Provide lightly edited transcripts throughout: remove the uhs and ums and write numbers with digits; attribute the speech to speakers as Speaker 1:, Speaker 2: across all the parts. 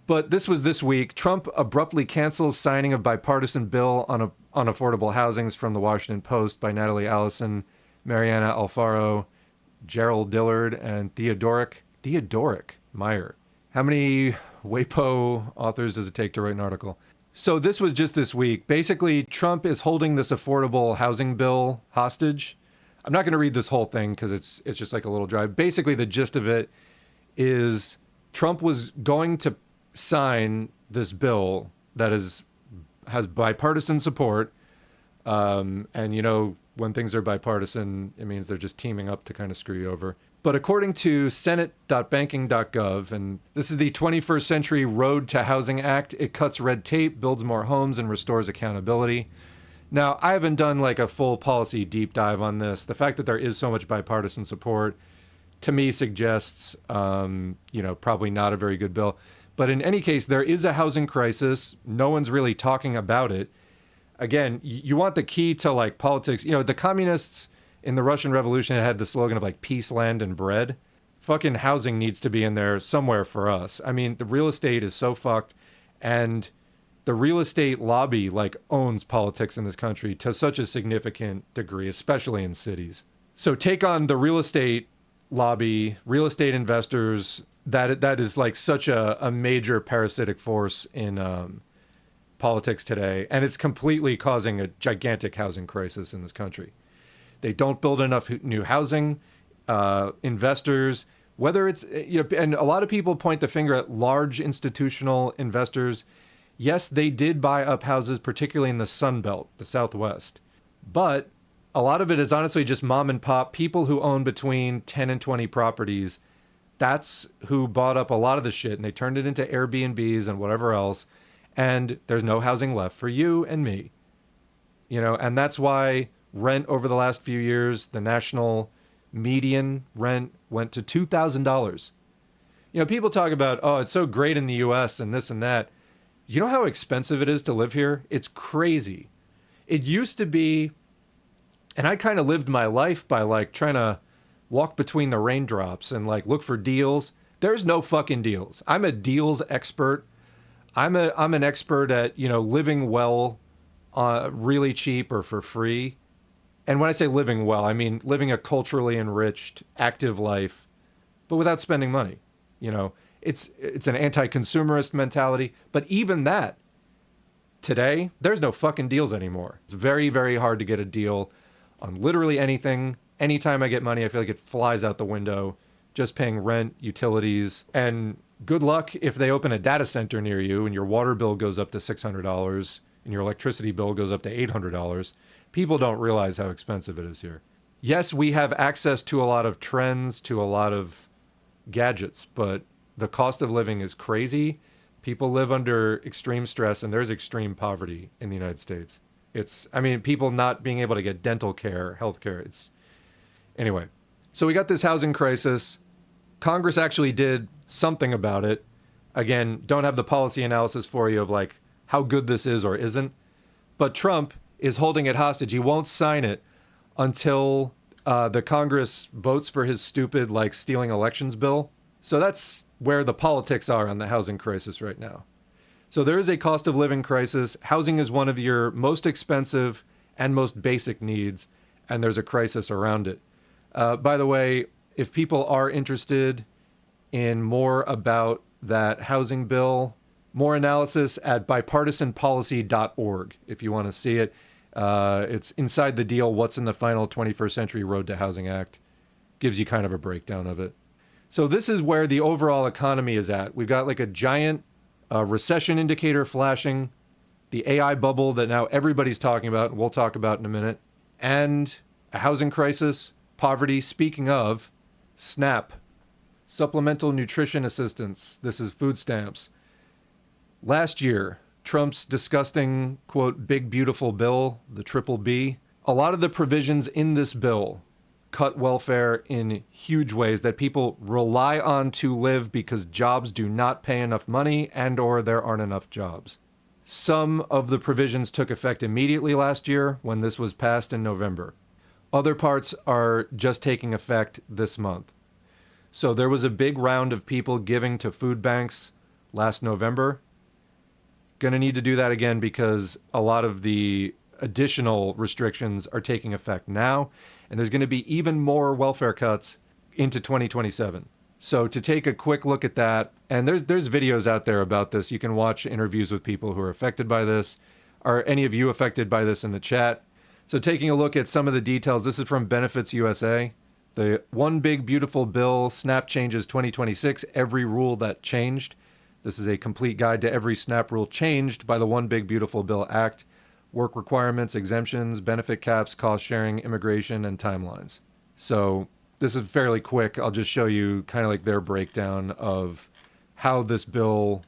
Speaker 1: But this was this week. Trump abruptly cancels signing of bipartisan bill on affordable housings from the Washington Post by Natalie Allison, Mariana Alfaro, Gerald Dillard, and Theodoric Meyer. How many WAPO authors does it take to write an article? So this was just this week. Basically, Trump is holding this affordable housing bill hostage. I'm not going to read this whole thing because it's just like a little drive. Basically, the gist of it is Trump was going to sign this bill that has bipartisan support. And, you know, when things are bipartisan, it means they're just teaming up to kind of screw you over. But according to senate.banking.gov, and this is the 21st Century Road to Housing Act, it cuts red tape, builds more homes, and restores accountability. Now, I haven't done like a full policy deep dive on this. The fact that there is so much bipartisan support, to me, suggests, probably not a very good bill. But in any case, there is a housing crisis. No one's really talking about it. Again, you want the key to like politics. You know, the communists in the Russian Revolution had the slogan of like peace, land, and bread. Fucking housing needs to be in there somewhere for us. I mean, the real estate is so fucked, and the real estate lobby like owns politics in this country to such a significant degree, especially in cities. So take on the real estate lobby, real estate investors. That is like such a major parasitic force in politics today, and it's completely causing a gigantic housing crisis in this country. They don't build enough new housing. Investors, whether it's, and a lot of people point the finger at large institutional investors. Yes, they did buy up houses, particularly in the Sun Belt, the Southwest. But a lot of it is honestly just mom and pop, people who own between 10 and 20 properties. That's who bought up a lot of the shit, and they turned it into Airbnbs and whatever else. And there's no housing left for you and me. And that's why rent over the last few years, the national median rent went to $2,000. People talk about, oh, it's so great in the US and this and that. You know how expensive it is to live here? It's crazy. It used to be, and I kind of lived my life by like trying to walk between the raindrops and like look for deals. There's no fucking deals. I'm a deals expert. I'm an expert at, living well, really cheap or for free. And when I say living well, I mean living a culturally enriched, active life, but without spending money. It's an anti-consumerist mentality. But even that, today, there's no fucking deals anymore. It's very, very hard to get a deal on literally anything. Anytime I get money, I feel like it flies out the window, just paying rent, utilities, and good luck if they open a data center near you and your water bill goes up to $600 and your electricity bill goes up to $800. People don't realize how expensive it is here. Yes, we have access to a lot of trends, to a lot of gadgets, but the cost of living is crazy. People live under extreme stress, and there's extreme poverty in the United States. People not being able to get dental care, health care. Anyway, so we got this housing crisis. Congress actually did something about it. Again, don't have the policy analysis for you of like how good this is or isn't. But Trump is holding it hostage. He won't sign it until the Congress votes for his stupid like stealing elections bill. So that's where the politics are on the housing crisis right now. So there is a cost of living crisis. Housing is one of your most expensive and most basic needs, and there's a crisis around it. By the way, if people are interested in more about that housing bill, more analysis at bipartisanpolicy.org if you want to see it. It's Inside the Deal, What's in the Final 21st Century Road to Housing Act. Gives you kind of a breakdown of it. So this is where the overall economy is at. We've got like a giant recession indicator flashing, the AI bubble that now everybody's talking about, and we'll talk about in a minute, and a housing crisis, poverty. Speaking of, SNAP, Supplemental Nutrition Assistance. This is food stamps. Last year, Trump's disgusting, quote, big beautiful bill, the triple B, a lot of the provisions in this bill cut welfare in huge ways that people rely on to live because jobs do not pay enough money and or there aren't enough jobs. Some of the provisions took effect immediately last year when this was passed in November. Other parts are just taking effect this month. So there was a big round of people giving to food banks last November. Going to need to do that again because a lot of the additional restrictions are taking effect now, and there's going to be even more welfare cuts into 2027. So to take a quick look at that, and there's videos out there about this. You can watch interviews with people who are affected by this. Are any of you affected by this in the chat? So taking a look at some of the details, this is from Benefits USA. The One Big Beautiful Bill, SNAP Changes 2026, every rule that changed. This is a complete guide to every SNAP rule changed by the One Big Beautiful Bill Act. Work requirements, exemptions, benefit caps, cost sharing, immigration, and timelines. So this is fairly quick. I'll just show you kind of like their breakdown of how this bill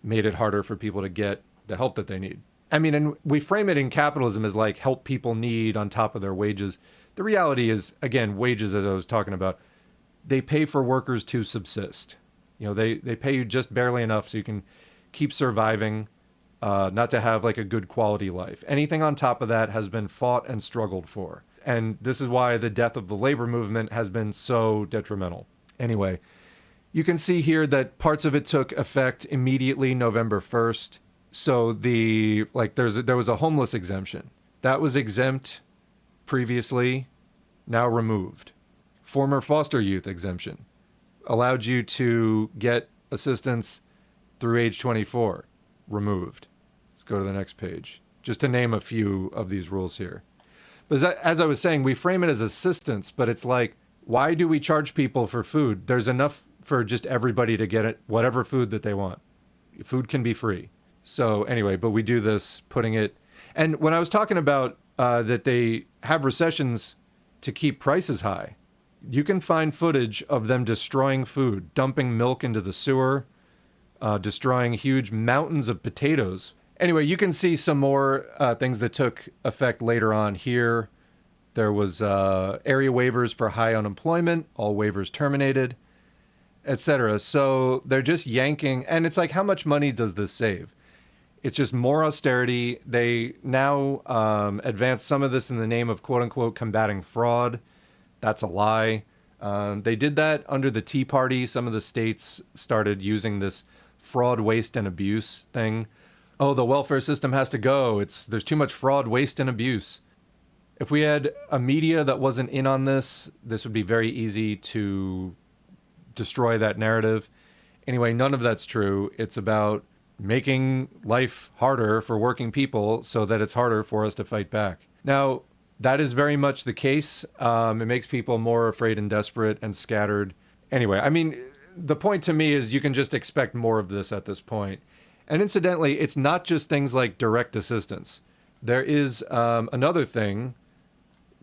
Speaker 1: made it harder for people to get the help that they need. I mean, and we frame it in capitalism as like help people need on top of their wages. The reality is, again, wages, as I was talking about, they pay for workers to subsist. You know, they pay you just barely enough so you can keep surviving, not to have like a good quality life. Anything on top of that has been fought and struggled for. And this is why the death of the labor movement has been so detrimental. Anyway, you can see here that parts of it took effect immediately November 1st. So there was a homeless exemption. That was exempt previously, now removed. Former foster youth exemption allowed you to get assistance through age 24, removed. Let's go to the next page, just to name a few of these rules here. But as I was saying, we frame it as assistance, but it's like, why do we charge people for food? There's enough for just everybody to get it, whatever food that they want. Food can be free. So anyway, but we do this, putting it... And when I was talking about that they have recessions to keep prices high, you can find footage of them destroying food, dumping milk into the sewer, destroying huge mountains of potatoes. Anyway, you can see some more things that took effect later on here. There was area waivers for high unemployment, all waivers terminated, etc. So they're just yanking, and it's like, how much money does this save? It's just more austerity. They now advance some of this in the name of quote unquote combating fraud. That's a lie. They did that under the Tea Party. Some of the states started using this fraud, waste, and abuse thing. Oh, the welfare system has to go. There's too much fraud, waste, and abuse. If we had a media that wasn't in on this, this would be very easy to destroy that narrative. Anyway, none of that's true. It's about making life harder for working people so that it's harder for us to fight back. Now, that is very much the case. It makes people more afraid and desperate and scattered. Anyway, I mean, the point to me is you can just expect more of this at this point. And incidentally, it's not just things like direct assistance. There is another thing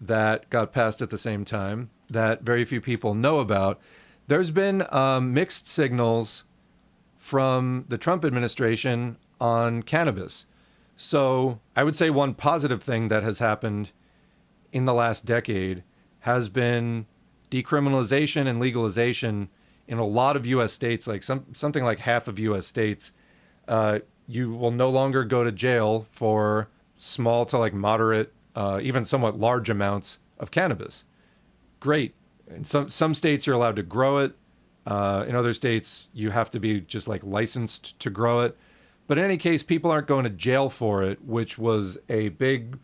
Speaker 1: that got passed at the same time that very few people know about. There's been mixed signals from the Trump administration on cannabis. So I would say one positive thing that has happened in the last decade has been decriminalization and legalization in a lot of U.S. states, like something like half of U.S. states. You will no longer go to jail for small to like moderate, even somewhat large amounts of cannabis. Great. In some states, you're allowed to grow it. In other states, you have to be just like licensed to grow it. But in any case, people aren't going to jail for it, which was a big,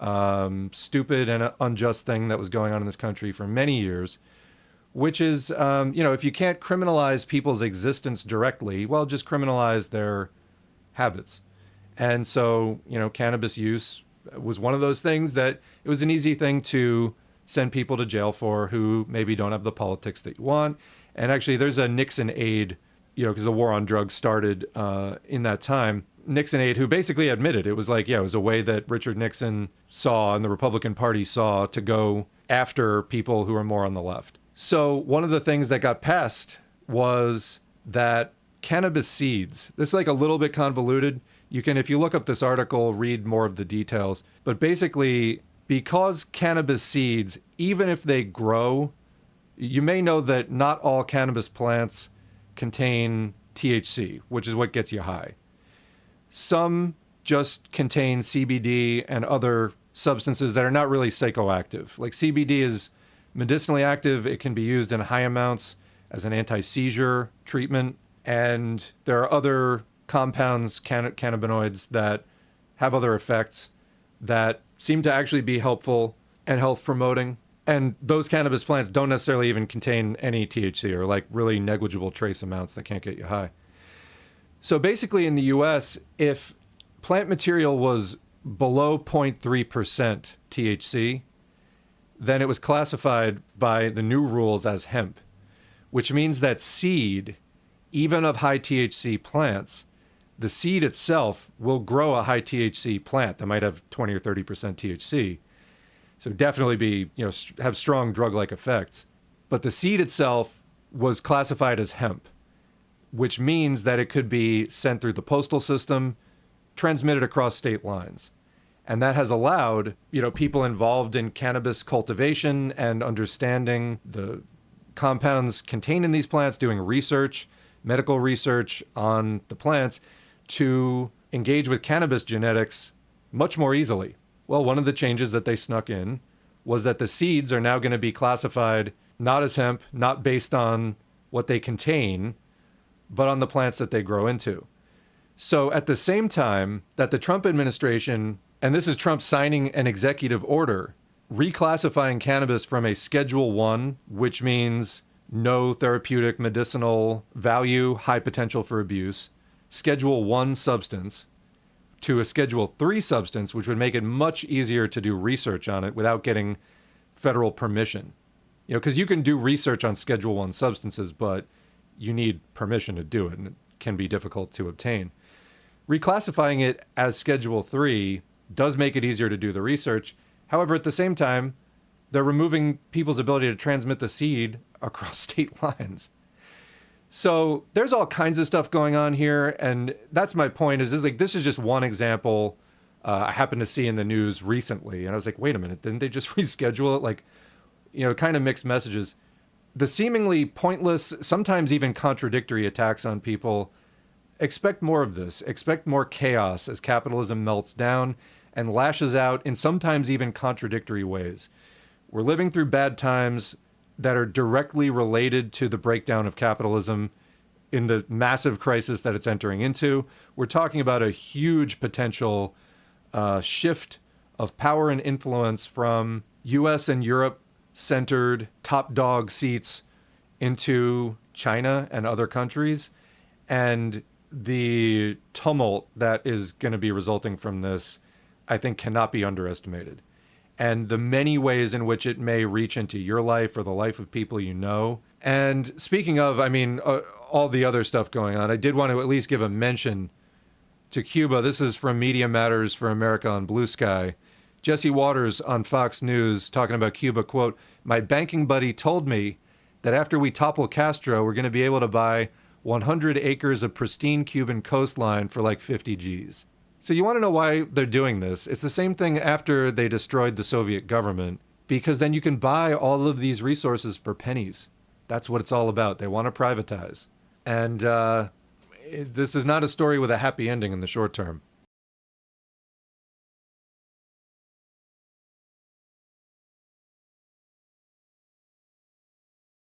Speaker 1: stupid and unjust thing that was going on in this country for many years, which is, if you can't criminalize people's existence directly, well, just criminalize their habits. And so, cannabis use was one of those things that it was an easy thing to send people to jail for who maybe don't have the politics that you want. And actually, there's a Nixon aide, because the war on drugs started in that time. Nixon aide who basically admitted it was like, it was a way that Richard Nixon saw and the Republican Party saw to go after people who are more on the left. So one of the things that got passed was that cannabis seeds, this is like a little bit convoluted. You can, if you look up this article, read more of the details. But basically, because cannabis seeds, even if they grow, you may know that not all cannabis plants contain THC, which is what gets you high. Some just contain CBD and other substances that are not really psychoactive. Like CBD is medicinally active. It can be used in high amounts as an anti-seizure treatment. And there are other compounds, cannabinoids, that have other effects that seem to actually be helpful and health promoting. And those cannabis plants don't necessarily even contain any THC, or like really negligible trace amounts that can't get you high. So basically in the US, if plant material was below 0.3% THC, then it was classified by the new rules as hemp, which means that seed, even of high THC plants, the seed itself will grow a high THC plant that might have 20 or 30% THC. So definitely be, have strong drug-like effects. But the seed itself was classified as hemp, which means that it could be sent through the postal system, transmitted across state lines. And that has allowed, people involved in cannabis cultivation and understanding the compounds contained in these plants, doing research, medical research on the plants, to engage with cannabis genetics much more easily. Well, one of the changes that they snuck in was that the seeds are now going to be classified not as hemp, not based on what they contain, but on the plants that they grow into. So at the same time that the Trump administration, and this is Trump signing an executive order reclassifying cannabis from a Schedule 1, which means no therapeutic medicinal value, high potential for abuse, Schedule 1 substance, to a Schedule 3 substance, which would make it much easier to do research on it without getting federal permission. Because you can do research on Schedule 1 substances, but you need permission to do it, and it can be difficult to obtain. Reclassifying it as Schedule 3 does make it easier to do the research. However, at the same time, they're removing people's ability to transmit the seed across state lines. So there's all kinds of stuff going on here, and that's my point. Is this is just one example I happened to see in the news recently, and I was like, wait a minute, didn't they just reschedule it? Kind of mixed messages. The seemingly pointless, sometimes even contradictory attacks on people. Expect more of this. Expect more chaos as capitalism melts down and lashes out in sometimes even contradictory ways. We're living through bad times that are directly related to the breakdown of capitalism in the massive crisis that it's entering into. We're talking about a huge potential shift of power and influence from US and Europe centered top dog seats into China and other countries. And the tumult that is going to be resulting from this, I think, cannot be underestimated. And the many ways in which it may reach into your life or the life of people you know. And speaking of, all the other stuff going on, I did want to at least give a mention to Cuba. This is from Media Matters for America on Blue Sky. Jesse Waters on Fox News talking about Cuba, quote, "My banking buddy told me that after we topple Castro, we're going to be able to buy 100 acres of pristine Cuban coastline for like 50 G's. So you want to know why they're doing this? It's the same thing after they destroyed the Soviet government, because then you can buy all of these resources for pennies. That's what it's all about. They want to privatize. And this is not a story with a happy ending in the short term.